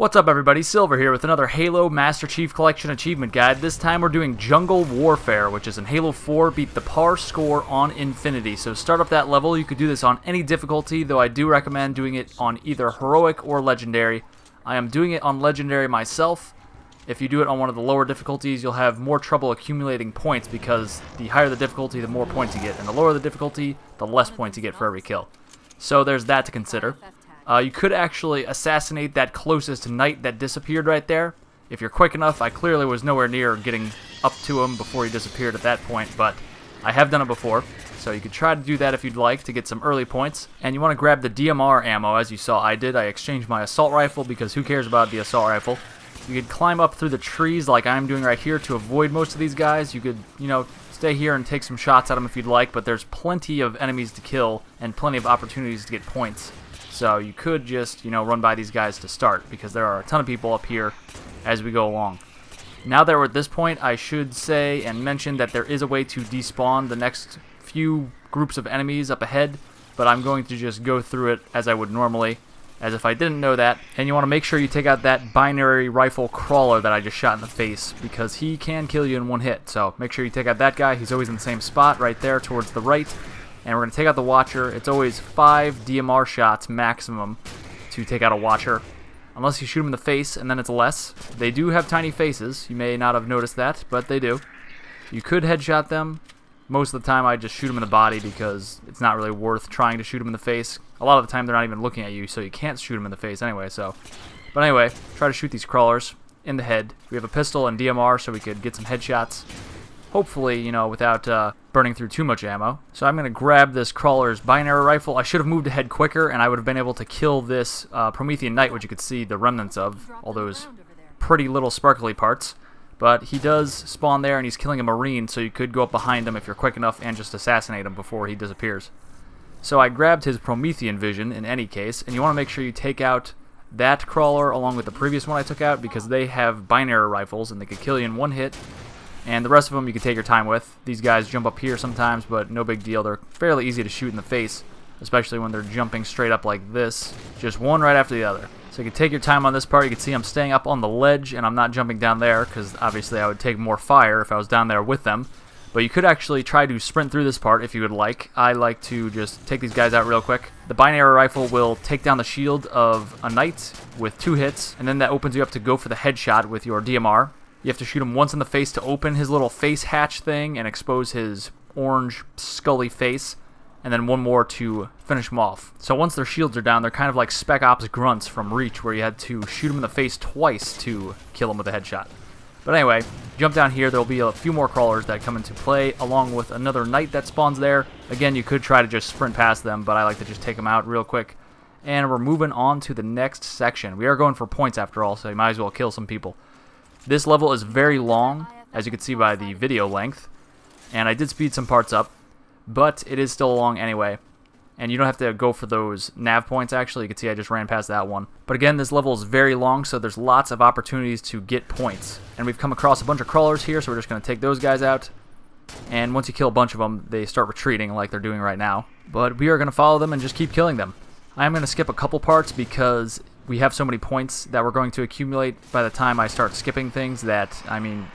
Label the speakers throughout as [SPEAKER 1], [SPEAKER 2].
[SPEAKER 1] What's up everybody, Silver here with another Halo Master Chief Collection Achievement Guide. This time we're doing Jungle Warfare, which is in Halo 4, beat the par score on Infinity. So start up that level. You could do this on any difficulty, though I do recommend doing it on either Heroic or Legendary. I am doing it on Legendary myself. If you do it on one of the lower difficulties, you'll have more trouble accumulating points because the higher the difficulty, the more points you get, and the lower the difficulty, the less points you get for every kill. So there's that to consider. You could actually assassinate that closest knight that disappeared right there. If you're quick enough, I clearly was nowhere near getting up to him before he disappeared at that point, but I have done it before. So you could try to do that if you'd like to get some early points. And you want to grab the DMR ammo, as you saw I did. I exchanged my assault rifle because who cares about the assault rifle. You could climb up through the trees like I'm doing right here to avoid most of these guys. You could, stay here and take some shots at them if you'd like, but there's plenty of enemies to kill and plenty of opportunities to get points. So you could just, run by these guys to start, because there are a ton of people up here as we go along. Now that we're at this point, I should say and mention that there is a way to despawn the next few groups of enemies up ahead, but I'm going to just go through it as I would normally, as if I didn't know that. And you want to make sure you take out that binary rifle crawler that I just shot in the face, because he can kill you in one hit. So make sure you take out that guy. He's always in the same spot right there towards the right. And we're going to take out the Watcher. It's always 5 DMR shots maximum to take out a Watcher, unless you shoot them in the face, and then it's less. They do have tiny faces. You may not have noticed that, but they do. You could headshot them. Most of the time I just shoot them in the body because it's not really worth trying to shoot them in the face. A lot of the time they're not even looking at you, so you can't shoot them in the face anyway. But anyway, try to shoot these crawlers in the head. We have a pistol and DMR, so we could get some headshots. Hopefully, without burning through too much ammo. So I'm going to grab this crawler's binary rifle. I should have moved ahead quicker, and I would have been able to kill this Promethean Knight, which you could see the remnants of, all those pretty little sparkly parts. But he does spawn there, and he's killing a Marine, so you could go up behind him if you're quick enough and just assassinate him before he disappears. So I grabbed his Promethean vision in any case, and you want to make sure you take out that crawler along with the previous one I took out, because they have binary rifles, and they could kill you in one hit. And the rest of them you can take your time with. These guys jump up here sometimes, but no big deal. They're fairly easy to shoot in the face, especially when they're jumping straight up like this. Just one right after the other. So you can take your time on this part. You can see I'm staying up on the ledge, and I'm not jumping down there, because obviously I would take more fire if I was down there with them. But you could actually try to sprint through this part if you would like. I like to just take these guys out real quick. The binary rifle will take down the shield of a knight with 2 hits, and then that opens you up to go for the headshot with your DMR. You have to shoot him once in the face to open his little face hatch thing and expose his orange, scully face, and then one more to finish him off. So once their shields are down, they're kind of like Spec Ops grunts from Reach, where you had to shoot him in the face twice to kill him with a headshot. But anyway, jump down here. There'll be a few more crawlers that come into play, along with another knight that spawns there. Again, you could try to just sprint past them, but I like to just take them out real quick. And we're moving on to the next section. We are going for points after all, so you might as well kill some people. This level is very long, as you can see by the video length, and I did speed some parts up, but it is still long anyway. And you don't have to go for those nav points, actually. You can see I just ran past that one. But again, this level is very long, so there's lots of opportunities to get points. And we've come across a bunch of crawlers here, so we're just going to take those guys out. And once you kill a bunch of them, they start retreating like they're doing right now. But we are going to follow them and just keep killing them. I am going to skip a couple parts because we have so many points that we're going to accumulate by the time I start skipping things that,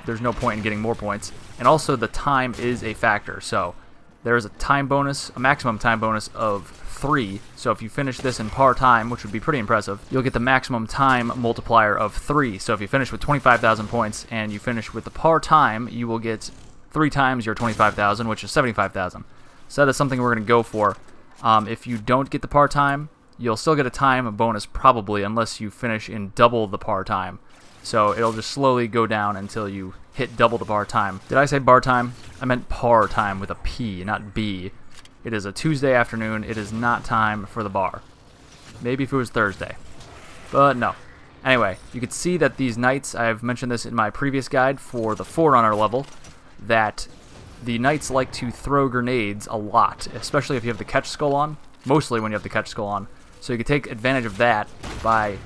[SPEAKER 1] there's no point in getting more points. And also the time is a factor, so there is a time bonus, a maximum time bonus of 3. So if you finish this in par time, which would be pretty impressive, you'll get the maximum time multiplier of 3. So if you finish with 25,000 points and you finish with the par time, you will get 3 times your 25,000, which is 75,000. So that is something we're going to go for. If you don't get the par time, you'll still get a time bonus probably, unless you finish in double the par time. So it'll just slowly go down until you hit double the par time. Did I say bar time? I meant par time with a P, not B. It is a Tuesday afternoon. It is not time for the bar. Maybe if it was Thursday. But no. Anyway, you can see that these knights, I've mentioned this in my previous guide for the Forerunner level, that the knights like to throw grenades a lot, especially if you have the catch skull on. Mostly when you have the catch skull on. So you can take advantage of that by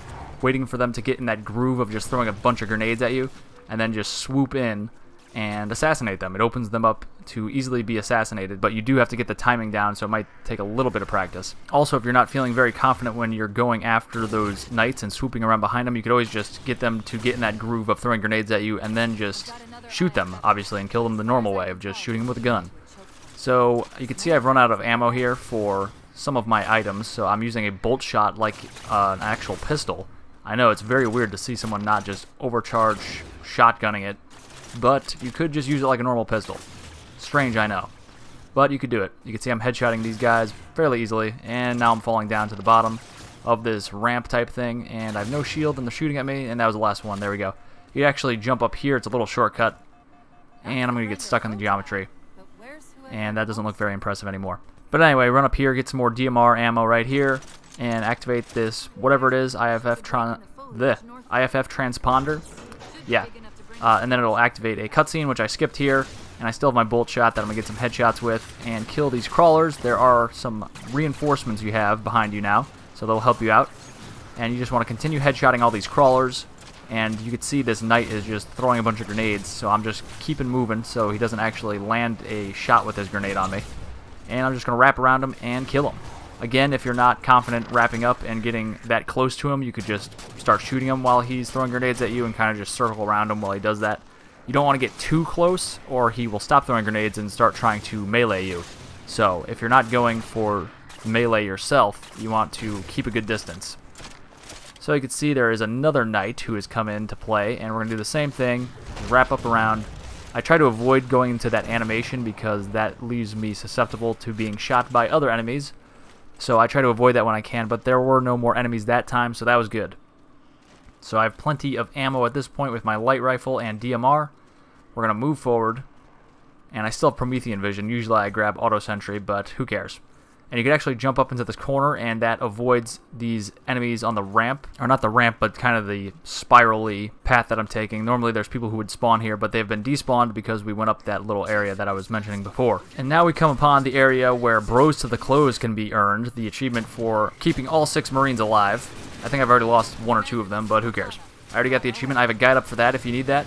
[SPEAKER 1] waiting for them to get in that groove of just throwing a bunch of grenades at you, and then just swoop in and assassinate them. It opens them up to easily be assassinated, but you do have to get the timing down, so it might take a little bit of practice. Also, if you're not feeling very confident when you're going after those knights and swooping around behind them, you could always just get them to get in that groove of throwing grenades at you and then just shoot them, obviously, and kill them the normal way of just shooting them with a gun. So you can see I've run out of ammo here for some of my items, so I'm using a bolt shot like an actual pistol. I know it's very weird to see someone not just overcharge shotgunning it, but you could just use it like a normal pistol. Strange, I know. But you could do it. You can see I'm headshotting these guys fairly easily, and now I'm falling down to the bottom of this ramp type thing, and I have no shield, and they're shooting at me, and that was the last one. There we go. You actually jump up here. It's a little shortcut, and I'm going to get stuck on the geometry, and that doesn't look very impressive anymore. But anyway, run up here, get some more DMR ammo right here, and activate this, whatever it is, IFF transponder. Yeah. And then it'll activate a cutscene, which I skipped here, and I still have my bolt shot that I'm going to get some headshots with and kill these crawlers. There are some reinforcements you have behind you now, so they'll help you out. And you just want to continue headshotting all these crawlers, and you can see this knight is just throwing a bunch of grenades, so I'm just keeping moving so he doesn't actually land a shot with his grenade on me. And I'm just going to wrap around him and kill him. Again, if you're not confident wrapping up and getting that close to him, you could just start shooting him while he's throwing grenades at you and kind of just circle around him while he does that. You don't want to get too close, or he will stop throwing grenades and start trying to melee you. So, if you're not going for melee yourself, you want to keep a good distance. So you can see there is another knight who has come in to play, and we're going to do the same thing, wrap up around. I try to avoid going into that animation because that leaves me susceptible to being shot by other enemies. So I try to avoid that when I can, but there were no more enemies that time, so that was good. So I have plenty of ammo at this point with my light rifle and DMR. We're going to move forward, and I still have Promethean vision. Usually I grab auto sentry, but who cares? And you can actually jump up into this corner, and that avoids these enemies on the ramp. Or not the ramp, but kind of the spiral-y path that I'm taking. Normally there's people who would spawn here, but they've been despawned because we went up that little area that I was mentioning before. And now we come upon the area where Bros to the Close can be earned, the achievement for keeping all 6 Marines alive. I think I've already lost 1 or 2 of them, but who cares? I already got the achievement. I have a guide up for that if you need that.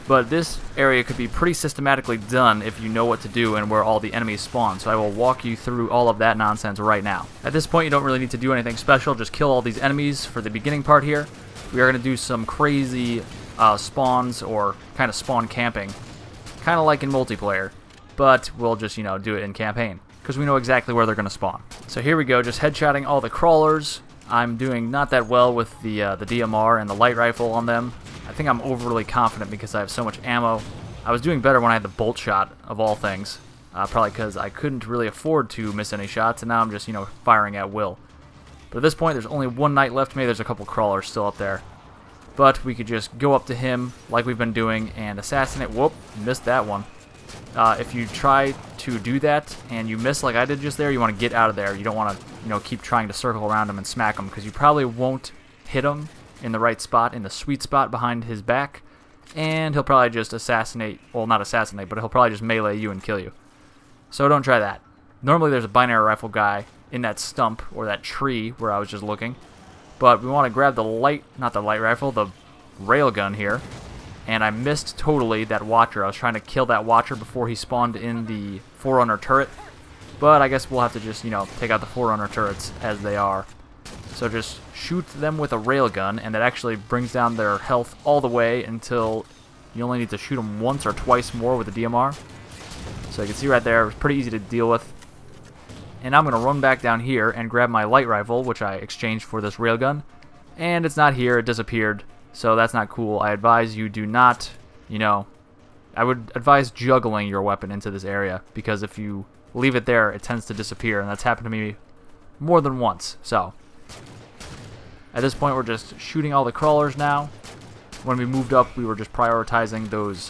[SPEAKER 1] But this area could be pretty systematically done if you know what to do and where all the enemies spawn, so I will walk you through all of that nonsense right now. At this point, you don't really need to do anything special, just kill all these enemies for the beginning part here. We are going to do some crazy spawns, or kind of spawn camping, kind of like in multiplayer, but we'll just, you know, do it in campaign, because we know exactly where they're going to spawn. So here we go, just headshotting all the crawlers. I'm doing not that well with the DMR and the light rifle on them. I think I'm overly confident because I have so much ammo. I was doing better when I had the bolt shot, of all things. Probably because I couldn't really afford to miss any shots, and now I'm just, you know, firing at will. But at this point, there's only 1 knight left. Maybe there's a couple crawlers still up there. But we could just go up to him, like we've been doing, and assassinate. Whoop, missed that one. If you try to do that, and you miss like I did just there, you want to get out of there. You don't want to, you know, keep trying to circle around him and smack him, because you probably won't hit him in the right spot, in the sweet spot behind his back, and he'll probably just assassinate, well, not assassinate, but he'll probably just melee you and kill you. So don't try that. Normally there's a binary rifle guy in that stump, or that tree where I was just looking, but we want to grab the light, not the light rifle, the railgun here, and I missed totally that Watcher. I was trying to kill that Watcher before he spawned in the Forerunner turret, but I guess we'll have to just, you know, take out the Forerunner turrets as they are. So just shoot them with a railgun, and that actually brings down their health all the way until you only need to shoot them once or twice more with the DMR. So you can see right there, it's pretty easy to deal with. And I'm going to run back down here and grab my light rifle, which I exchanged for this railgun. And it's not here, it disappeared, so that's not cool. I advise you do not, you know, I would advise juggling your weapon into this area, because if you leave it there, it tends to disappear, and that's happened to me more than once. So at this point, we're just shooting all the crawlers now. When we moved up, we were just prioritizing those,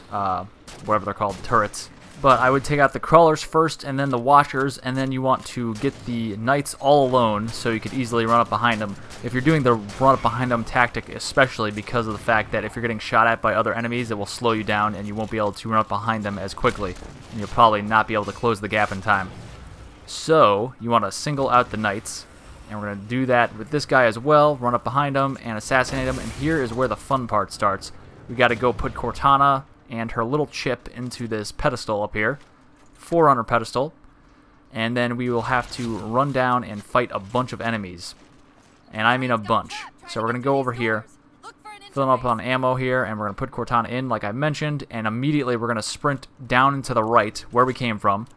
[SPEAKER 1] whatever they're called, turrets. But I would take out the crawlers first, and then the Watchers, and then you want to get the knights all alone so you could easily run up behind them. If you're doing the run up behind them tactic, especially because of the fact that if you're getting shot at by other enemies, it will slow you down, and you won't be able to run up behind them as quickly. And you'll probably not be able to close the gap in time. So you want to single out the knights. And we're going to do that with this guy as well, run up behind him and assassinate him. And here is where the fun part starts. We got to go put Cortana and her little chip into this pedestal up here, Forerunner pedestal, and then we will have to run down and fight a bunch of enemies. And I mean a bunch. So we're going to go over here, fill up on ammo here, and we're going to put Cortana in like I mentioned, and immediately we're going to sprint down and to the right where we came from,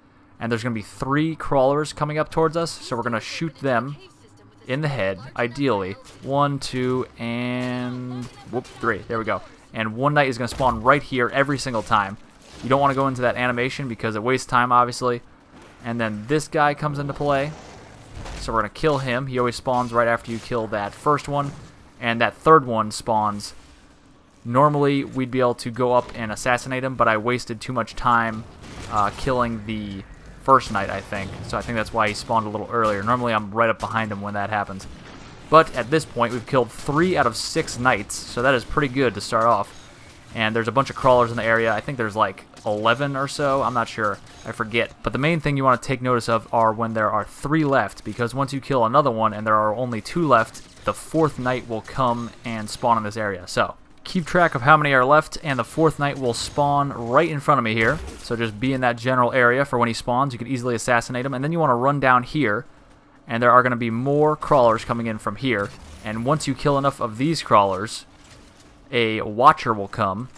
[SPEAKER 1] and there's going to be 3 crawlers coming up towards us, so we're going to shoot them in the head, ideally. 1, 2, and 3. There we go. And one knight is going to spawn right here every single time. You don't want to go into that animation because it wastes time, obviously. And then this guy comes into play. So we're going to kill him. He always spawns right after you kill that first one. And that third one spawns. Normally, we'd be able to go up and assassinate him, but I wasted too much time killing the first knight, I think. So I think that's why he spawned a little earlier. Normally, I'm right up behind him when that happens. But at this point, we've killed 3 out of 6 knights, so that is pretty good to start off. And there's a bunch of crawlers in the area. I think there's like 11 or so. I'm not sure. I forget. But the main thing you want to take notice of are when there are 3 left, because once you kill another one and there are only 2 left, the 4th knight will come and spawn in this area. So keep track of how many are left, and the 4th knight will spawn right in front of me here. So just be in that general area for when he spawns. You can easily assassinate him. And then you want to run down here, and there are going to be more crawlers coming in from here. And once you kill enough of these crawlers, a watcher will come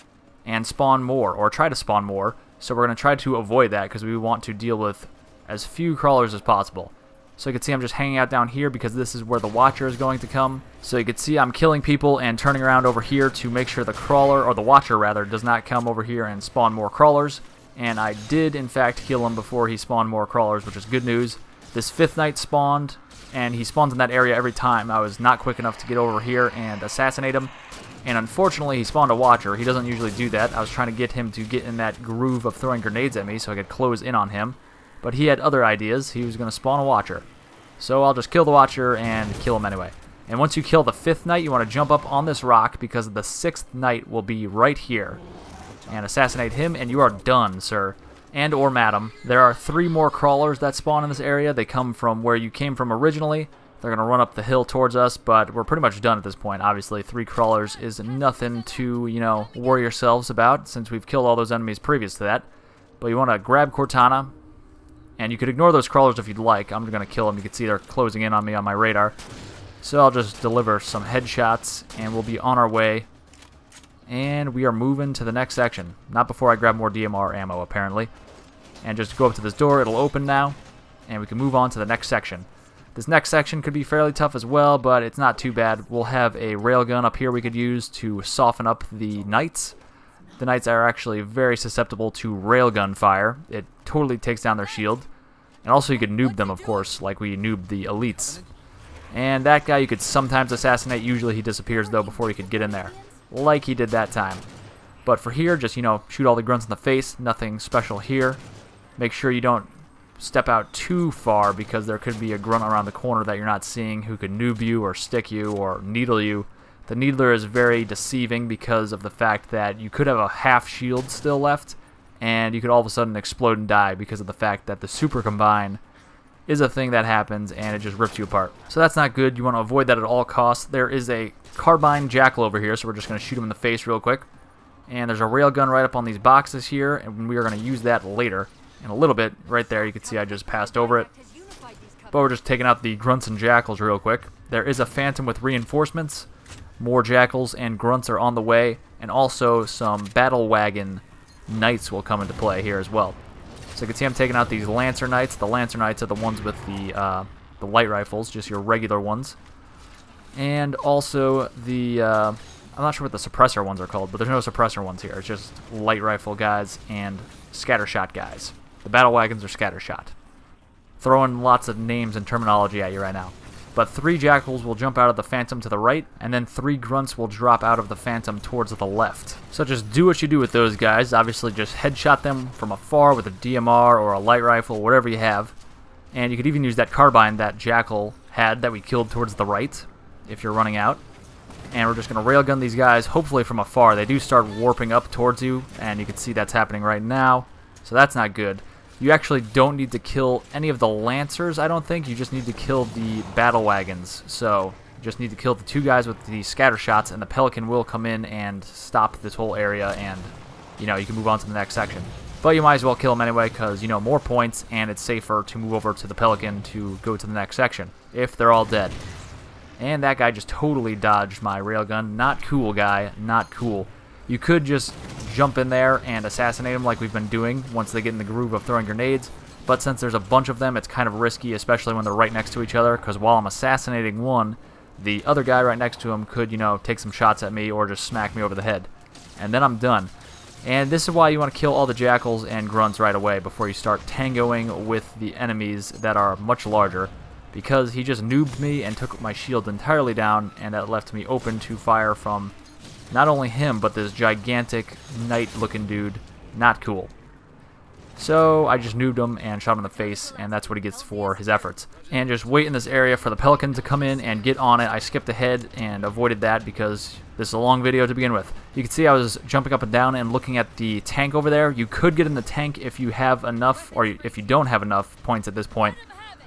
[SPEAKER 1] and spawn more, or try to spawn more. So we're going to try to avoid that because we want to deal with as few crawlers as possible. So you can see I'm just hanging out down here because this is where the watcher is going to come. So you can see I'm killing people and turning around over here to make sure the crawler, or the watcher rather, does not come over here and spawn more crawlers. And I did in fact kill him before he spawned more crawlers, which is good news. This 5th knight spawned, and he spawns in that area every time. I was not quick enough to get over here and assassinate him. And unfortunately, he spawned a watcher. He doesn't usually do that. I was trying to get him to get in that groove of throwing grenades at me so I could close in on him. But he had other ideas. He was going to spawn a watcher. So I'll just kill the watcher and kill him anyway. And once you kill the 5th knight, you want to jump up on this rock because the 6th knight will be right here. And assassinate him, and you are done, sir. And or madam. There are 3 more crawlers that spawn in this area. They come from where you came from originally. They're going to run up the hill towards us, but we're pretty much done at this point. Obviously, 3 crawlers is nothing to, you know, worry yourselves about since we've killed all those enemies previous to that. But you want to grab Cortana, and you could ignore those crawlers if you'd like. I'm going to kill them. You can see they're closing in on me on my radar. So I'll just deliver some headshots, and we'll be on our way. And we are moving to the next section. Not before I grab more DMR ammo, apparently. And just go up to this door. It'll open now, and we can move on to the next section. This next section could be fairly tough as well, but it's not too bad. We'll have a railgun up here we could use to soften up the knights. The knights are actually very susceptible to railgun fire. It totally takes down their shield. And also you could noob them, of course, like we noobed the elites. And that guy you could sometimes assassinate. Usually he disappears, though, before you could get in there, like he did that time. But for here, just, you know, shoot all the grunts in the face. Nothing special here. Make sure you don't step out too far because there could be a grunt around the corner that you're not seeing who could noob you or stick you or needle you. The needler is very deceiving because of the fact that you could have a half shield still left and you could all of a sudden explode and die because of the fact that the super combine is a thing that happens and it just rips you apart. So that's not good. You want to avoid that at all costs. There is a carbine jackal over here, so we're just going to shoot him in the face real quick. And there's a railgun right up on these boxes here, and we are going to use that later. In a little bit, right there, you can see I just passed over it. But we're just taking out the grunts and jackals real quick. There is a phantom with reinforcements. More jackals and grunts are on the way. And also some battle wagon knights will come into play here as well. So you can see I'm taking out these lancer knights. The lancer knights are the ones with the light rifles, just your regular ones. And also the, I'm not sure what the suppressor ones are called, but there's no suppressor ones here. It's just light rifle guys and scattershot guys. The battle wagons are scattershot. Throwing lots of names and terminology at you right now. But 3 jackals will jump out of the phantom to the right, and then 3 grunts will drop out of the phantom towards the left. So just do what you do with those guys. Obviously just headshot them from afar with a DMR or a light rifle, whatever you have. And you could even use that carbine that jackal had that we killed towards the right, if you're running out. And we're just going to railgun these guys, hopefully from afar. They do start warping up towards you, and you can see that's happening right now. So that's not good. You actually don't need to kill any of the lancers, I don't think. You just need to kill the battle wagons. So you just need to kill the 2 guys with the scatter shots, and the pelican will come in and stop this whole area and you know, you can move on to the next section. But you might as well kill them anyway because, you know, more points, and it's safer to move over to the Pelican to go to the next section if they're all dead. And that guy just totally dodged my railgun. Not cool, guy. Not cool. You could just jump in there and assassinate them like we've been doing once they get in the groove of throwing grenades. But since there's a bunch of them, it's kind of risky, especially when they're right next to each other, because while I'm assassinating one, the other guy right next to him could, you know, take some shots at me or just smack me over the head. And then I'm done. And this is why you want to kill all the jackals and grunts right away before you start tangoing with the enemies that are much larger, because he just noobed me and took my shield entirely down, and that left me open to fire from not only him, but this gigantic knight-looking dude. Not cool. So I just noobed him and shot him in the face, and that's what he gets for his efforts. And just wait in this area for the Pelican to come in and get on it. I skipped ahead and avoided that because this is a long video to begin with. You can see I was jumping up and down and looking at the tank over there. You could get in the tank if you have enough, or if you don't have enough points at this point.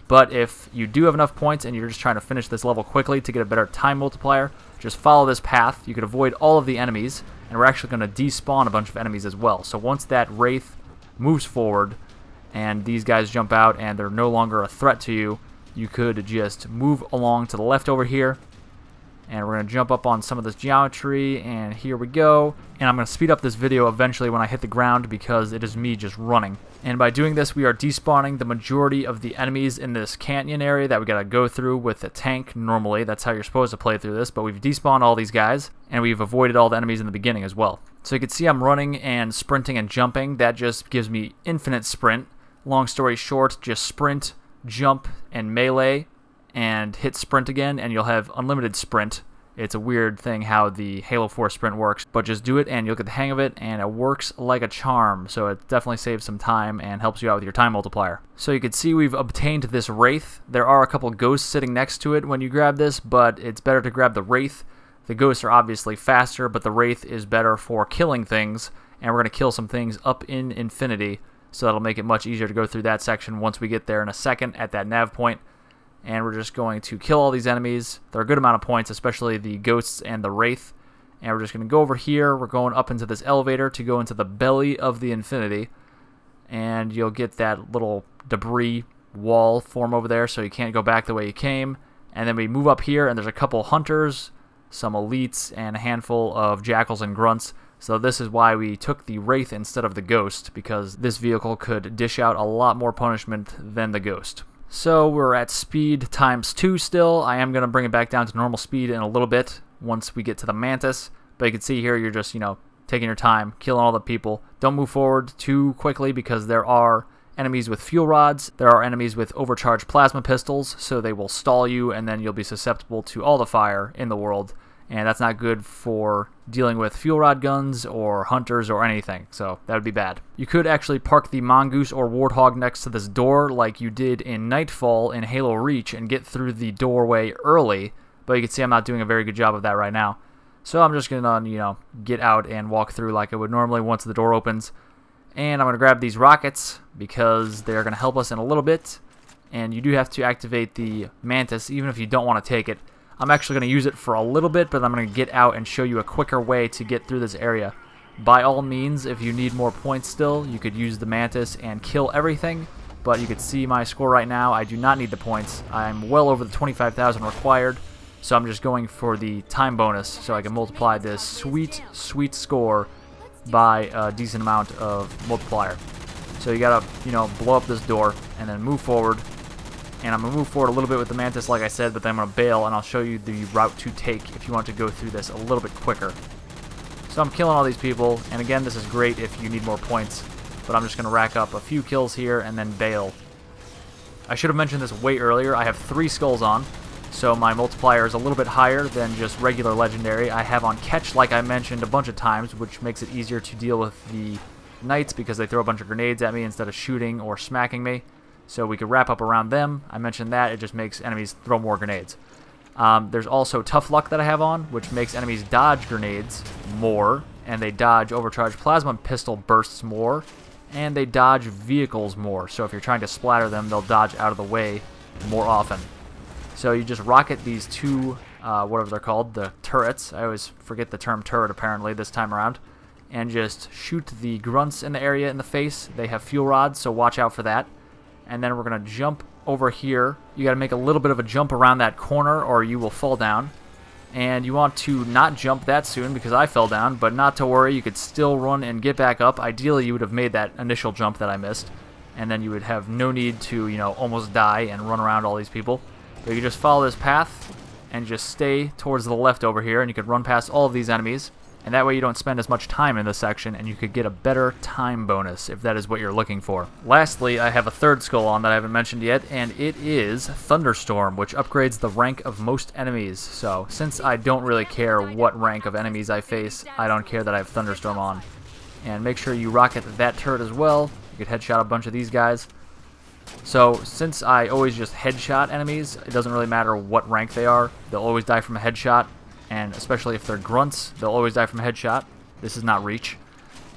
[SPEAKER 1] But if you do have enough points and you're just trying to finish this level quickly to get a better time multiplier, just follow this path. You could avoid all of the enemies, and we're actually going to despawn a bunch of enemies as well. So once that Wraith moves forward and these guys jump out and they're no longer a threat to you, you could just move along to the left over here, and we're going to jump up on some of this geometry, and here we go. And I'm going to speed up this video eventually when I hit the ground because it is me just running. And by doing this, we are despawning the majority of the enemies in this canyon area that we got to go through with the tank normally. That's how you're supposed to play through this, but we've despawned all these guys, and we've avoided all the enemies in the beginning as well. So you can see I'm running and sprinting and jumping. That just gives me infinite sprint. Long story short, just sprint, jump, and melee, and hit sprint again, and you'll have unlimited sprint. It's a weird thing how the Halo 4 sprint works, but just do it and you'll get the hang of it, and it works like a charm, so it definitely saves some time and helps you out with your time multiplier. So you can see we've obtained this Wraith. There are a couple ghosts sitting next to it when you grab this, but it's better to grab the Wraith. The ghosts are obviously faster, but the Wraith is better for killing things, and we're going to kill some things up in infinity, so that'll make it much easier to go through that section once we get there in a second at that nav point. And we're just going to kill all these enemies. They're a good amount of points, especially the ghosts and the Wraith. And we're just going to go over here. We're going up into this elevator to go into the belly of the infinity. And you'll get that little debris wall form over there, so you can't go back the way you came. And then we move up here, and there's a couple hunters, some elites, and a handful of jackals and grunts. So this is why we took the Wraith instead of the Ghost, because this vehicle could dish out a lot more punishment than the Ghost. So we're at speed times 2 still. I am going to bring it back down to normal speed in a little bit once we get to the Mantis. But you can see here you're just, you know, taking your time, killing all the people. Don't move forward too quickly because there are enemies with fuel rods. There are enemies with overcharged plasma pistols, so they will stall you, and then you'll be susceptible to all the fire in the world. And that's not good for dealing with fuel rod guns or hunters or anything, so that would be bad. You could actually park the Mongoose or Warthog next to this door like you did in Nightfall in Halo Reach and get through the doorway early, but you can see I'm not doing a very good job of that right now. So I'm just going to, you know, get out and walk through like I would normally once the door opens. And I'm going to grab these rockets because they're going to help us in a little bit. And you do have to activate the Mantis even if you don't want to take it. I'm actually going to use it for a little bit, but I'm going to get out and show you a quicker way to get through this area. By all means, if you need more points still, you could use the Mantis and kill everything, but you can see my score right now. I do not need the points. I'm well over the 25,000 required, so I'm just going for the time bonus so I can multiply this sweet, sweet score by a decent amount of multiplier. So you got to, you know, blow up this door and then move forward. And I'm going to move forward a little bit with the Mantis, like I said, but then I'm going to bail, and I'll show you the route to take if you want to go through this a little bit quicker. So I'm killing all these people, and again, this is great if you need more points, but I'm just going to rack up a few kills here and then bail. I should have mentioned this way earlier. I have 3 skulls on, so my multiplier is a little bit higher than just regular legendary. I have on catch, like I mentioned a bunch of times, which makes it easier to deal with the knights because they throw a bunch of grenades at me instead of shooting or smacking me. So we could wrap up around them. I mentioned that. It just makes enemies throw more grenades. There's also Tough Luck that I have on, which makes enemies dodge grenades more, and they dodge overcharged plasma pistol bursts more, and they dodge vehicles more. So if you're trying to splatter them, they'll dodge out of the way more often. So you just rocket these 2, whatever they're called, the turrets. I always forget the term turret apparently this time around. and just shoot the grunts in the area in the face. They have fuel rods, so watch out for that. And then we're going to jump over here. You got to make a little bit of a jump around that corner or you will fall down. And you want to not jump that soon because I fell down, but not to worry, you could still run and get back up. Ideally, you would have made that initial jump that I missed, and then you would have no need to, you know, almost die and run around all these people. But you just follow this path and just stay towards the left over here, and you could run past all of these enemies. And that way you don't spend as much time in this section, and you could get a better time bonus if that is what you're looking for. Lastly, I have a third skull on that I haven't mentioned yet, and it is Thunderstorm, which upgrades the rank of most enemies. So, since I don't really care what rank of enemies I face, I don't care that I have Thunderstorm on. And make sure you rocket that turret as well. You could headshot a bunch of these guys. So, since I always just headshot enemies, it doesn't really matter what rank they are. They'll always die from a headshot. And especially if they're grunts, they'll always die from a headshot. This is not reach.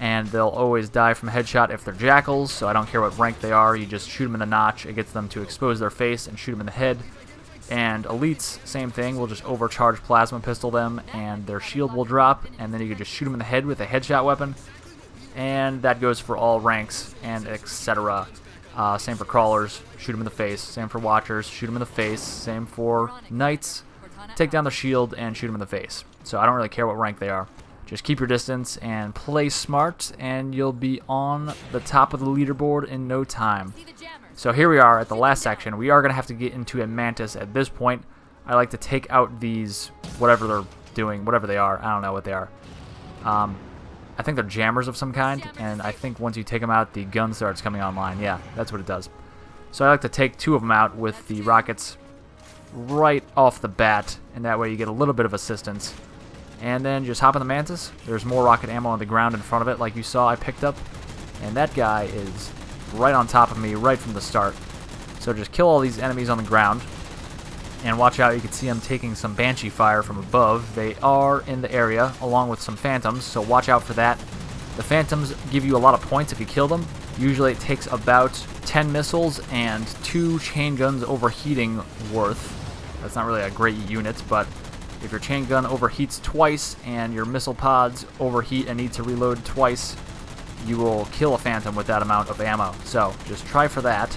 [SPEAKER 1] And they'll always die from a headshot if they're jackals, so I don't care what rank they are. You just shoot them in the notch. It gets them to expose their face and shoot them in the head. And elites, same thing. We'll just overcharge plasma pistol them, and their shield will drop. And then you can just shoot them in the head with a headshot weapon. And that goes for all ranks, and etc. Same for crawlers. Shoot them in the face. Same for watchers. Shoot them in the face. Same for knights. Take down their shield and shoot them in the face. So I don't really care what rank they are. Just keep your distance and play smart, and you'll be on the top of the leaderboard in no time. So here we are at the last section. We are going to have to get into a mantis at this point. I like to take out these, whatever they're doing, whatever they are. I don't know what they are. I think they're jammers of some kind, and I think once you take them out, the gun starts coming online. Yeah, that's what it does. So I like to take 2 of them out with the rockets right off the bat, and that way you get a little bit of assistance. And then just hop in the mantis. There's more rocket ammo on the ground in front of it, like you saw I picked up. And that guy is right on top of me right from the start. So just kill all these enemies on the ground. And watch out, you can see them taking some banshee fire from above. They are in the area, along with some phantoms, so watch out for that. The phantoms give you a lot of points if you kill them. Usually it takes about 10 missiles and 2 chain guns overheating worth. That's not really a great unit, but if your chain gun overheats twice and your missile pods overheat and need to reload twice, you will kill a phantom with that amount of ammo. So just try for that,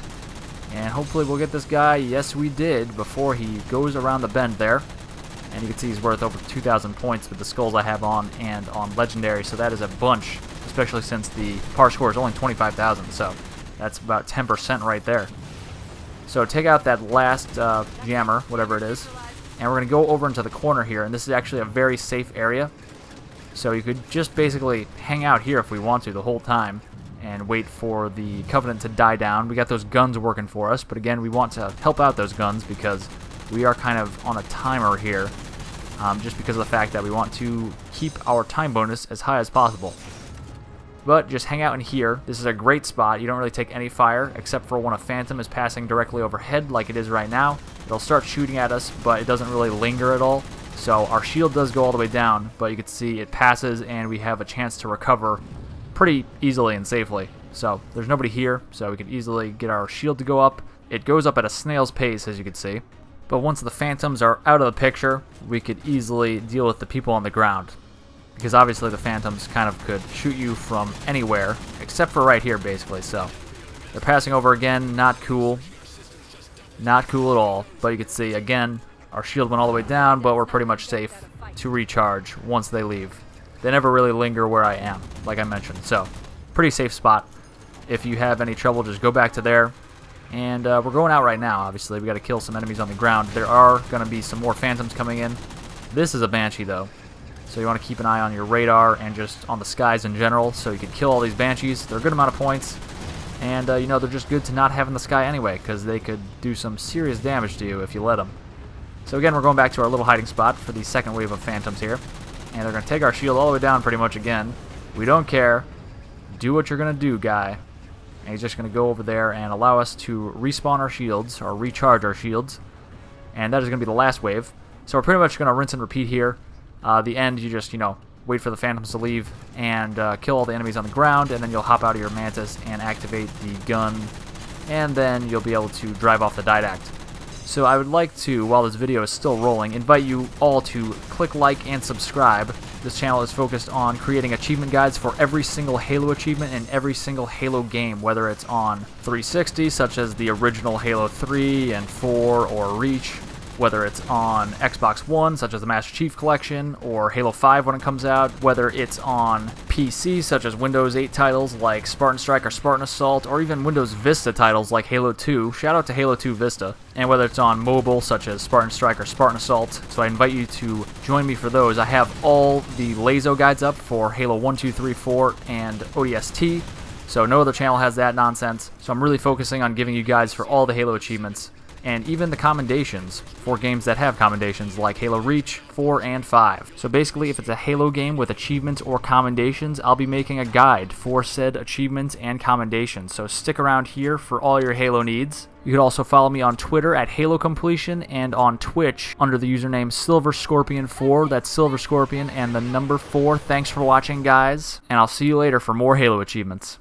[SPEAKER 1] and hopefully we'll get this guy. Yes, we did, before he goes around the bend there. And you can see he's worth over 2,000 points with the skulls I have on and on legendary, so that is a bunch, especially since the par score is only 25,000, so that's about 10% right there. So take out that last jammer, whatever it is, and we're going to go over into the corner here, and this is actually a very safe area. So you could just basically hang out here if we want to the whole time and wait for the Covenant to die down. We got those guns working for us, but again, we want to help out those guns because we are kind of on a timer here, just because of the fact that we want to keep our time bonus as high as possible. But just hang out in here. This is a great spot. You don't really take any fire, except for when a phantom is passing directly overhead, like it is right now. It'll start shooting at us, but it doesn't really linger at all. So our shield does go all the way down, but you can see it passes, and we have a chance to recover pretty easily and safely. So there's nobody here, so we can easily get our shield to go up. It goes up at a snail's pace, as you can see. But once the phantoms are out of the picture, we could easily deal with the people on the ground. Because obviously the phantoms kind of could shoot you from anywhere, except for right here basically. So they're passing over again, not cool. Not cool at all. But you can see, again, our shield went all the way down, but we're pretty much safe to recharge once they leave. They never really linger where I am, like I mentioned. So pretty safe spot. If you have any trouble, just go back to there. And we're going out right now, obviously. We got to kill some enemies on the ground. There are going to be some more phantoms coming in. This is a banshee, though. So you want to keep an eye on your radar and just on the skies in general, so you can kill all these banshees. They're a good amount of points, and you know, they're just good to not have in the sky anyway, because they could do some serious damage to you if you let them. So again, we're going back to our little hiding spot for the second wave of phantoms here, and they're going to take our shield all the way down pretty much again. We don't care. Do what you're going to do, guy. And he's just going to go over there and allow us to respawn our shields, or recharge our shields, and that is going to be the last wave. So we're pretty much going to rinse and repeat here. The end, you just, you know, wait for the phantoms to leave and kill all the enemies on the ground, and then you'll hop out of your mantis and activate the gun, and then you'll be able to drive off the didact. So I would like to, while this video is still rolling, invite you all to click like and subscribe. This channel is focused on creating achievement guides for every single Halo achievement and every single Halo game, whether it's on 360, such as the original Halo 3 and 4 or Reach, whether it's on Xbox One, such as the Master Chief Collection, or Halo 5 when it comes out, whether it's on PC, such as Windows 8 titles like Spartan Strike or Spartan Assault, or even Windows Vista titles like Halo 2, shout out to Halo 2 Vista, and whether it's on mobile, such as Spartan Strike or Spartan Assault. So I invite you to join me for those. I have all the LASO guides up for Halo 1, 2, 3, 4, and ODST, so no other channel has that nonsense. So I'm really focusing on giving you guides for all the Halo achievements, and even the commendations for games that have commendations like Halo Reach, 4, and 5. So basically, if it's a Halo game with achievements or commendations, I'll be making a guide for said achievements and commendations. So stick around here for all your Halo needs. You could also follow me on Twitter at HaloCompletion and on Twitch under the username SilverScorpion4. That's Silver Scorpion and the number 4. Thanks for watching, guys, and I'll see you later for more Halo achievements.